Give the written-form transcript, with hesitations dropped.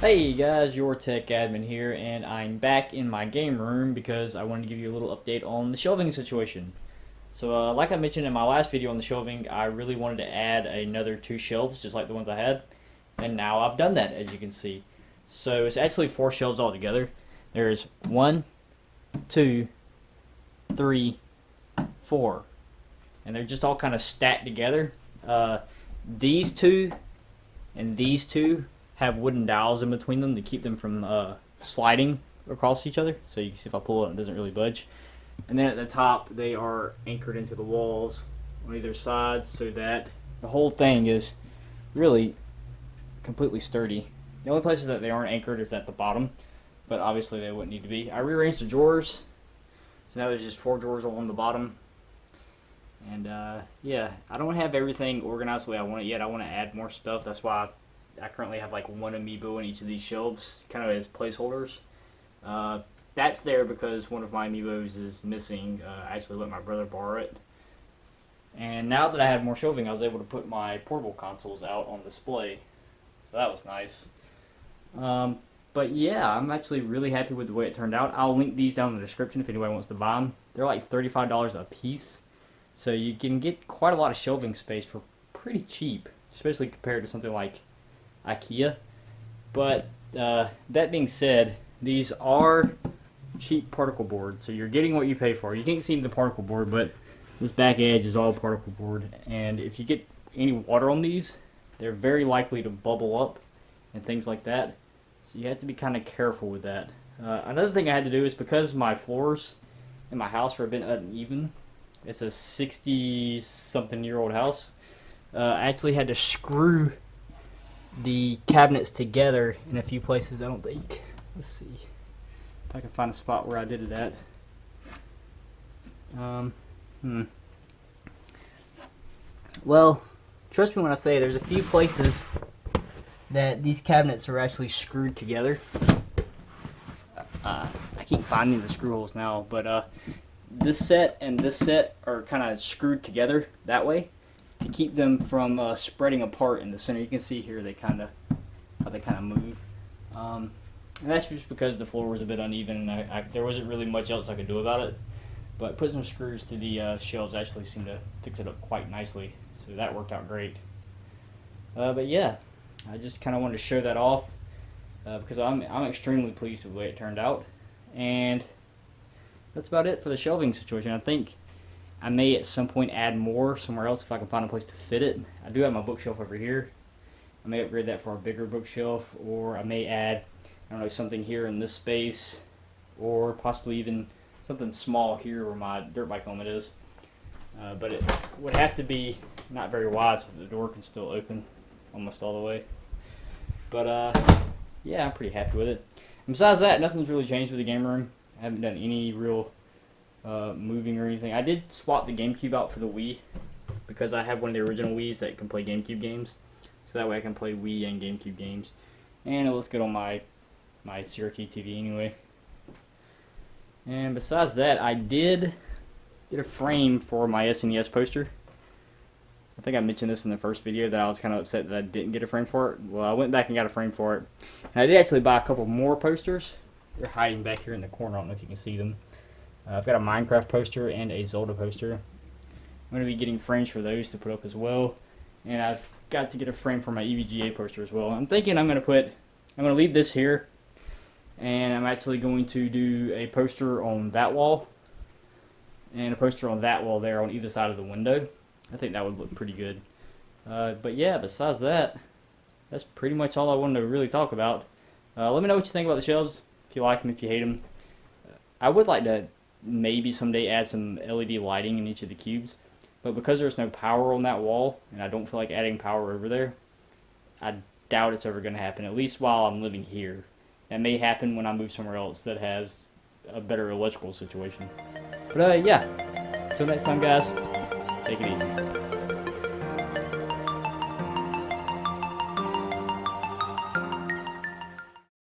Hey guys, your tech admin here, and I'm back in my game room because I wanted to give you a little update on the shelving situation. So, like I mentioned in my last video on the shelving, I really wanted to add another 2 shelves, just like the ones I had, and now I've done that, as you can see. So it's actually 4 shelves altogether. There's 1, 2, 3, 4, and they're just all kind of stacked together. These two and these two have wooden dowels in between them to keep them from sliding across each other. So you can see if I pull it, it doesn't really budge. And then at the top, they are anchored into the walls on either side so that the whole thing is really completely sturdy. The only places that they aren't anchored is at the bottom, but obviously they wouldn't need to be. I rearranged the drawers, so now there's just 4 drawers along the bottom. And yeah, I don't have everything organized the way I want it yet. I want to add more stuff. That's why I currently have like 1 amiibo in each of these shelves, kind of as placeholders. That's there because one of my amiibos is missing. I actually let my brother borrow it. And now that I have more shelving, I was able to put my portable consoles out on display. So that was nice. But yeah, I'm actually really happy with the way it turned out. I'll link these down in the description if anybody wants to buy them. They're like $35 a piece. So you can get quite a lot of shelving space for pretty cheap, especially compared to something like IKEA. But that being said, these are cheap particle board, so you're getting what you pay for. You can't see the particle board, but this back edge is all particle board, and if you get any water on these, they're very likely to bubble up and things like that, so you have to be kind of careful with that. Another thing I had to do is because my floors in my house are a bit uneven. It's a 60-something-year-old house. I actually had to screw the cabinets together in a few places. I don't think. Let's see if I can find a spot where I did it at. Well, trust me when I say there's a few places that these cabinets are actually screwed together. I keep finding the screw holes now, but this set and this set are kind of screwed together that way to keep them from spreading apart in the center. You can see here how they kind of move, and that's just because the floor was a bit uneven and there wasn't really much else I could do about it. But putting some screws to the shelves actually seemed to fix it up quite nicely, so that worked out great. But yeah, I just kind of wanted to show that off because I'm extremely pleased with the way it turned out, and that's about it for the shelving situation. I think I may at some point add more somewhere else if I can find a place to fit it. I do have my bookshelf over here. I may upgrade that for a bigger bookshelf, or I may add, I don't know, something here in this space, or possibly even something small here where my dirt bike helmet is. But it would have to be not very wide so the door can still open almost all the way. But yeah, I'm pretty happy with it. And besides that, nothing's really changed with the game room. I haven't done any real moving or anything. I did swap the GameCube out for the Wii because I have one of the original Wiis that can play GameCube games. So that way I can play Wii and GameCube games. And it looks good on my CRT TV anyway. And besides that, I did get a frame for my SNES poster. I think I mentioned this in the first video that I was kind of upset that I didn't get a frame for it. Well, I went back and got a frame for it. And I did actually buy a couple more posters. They're hiding back here in the corner. I don't know if you can see them. I've got a Minecraft poster and a Zelda poster. I'm going to be getting frames for those to put up as well. And I've got to get a frame for my EVGA poster as well. I'm thinking I'm going to leave this here. And I'm actually going to do a poster on that wall. And a poster on that wall there on either side of the window. I think that would look pretty good. But yeah, besides that, that's pretty much all I wanted to really talk about. Let me know what you think about the shelves. If you like them, if you hate them. I would like to maybe someday add some LED lighting in each of the cubes, but because there's no power on that wall, and I don't feel like adding power over there, I doubt it's ever going to happen, at least while I'm living here. That may happen when I move somewhere else that has a better electrical situation. But yeah, until next time guys, take it easy.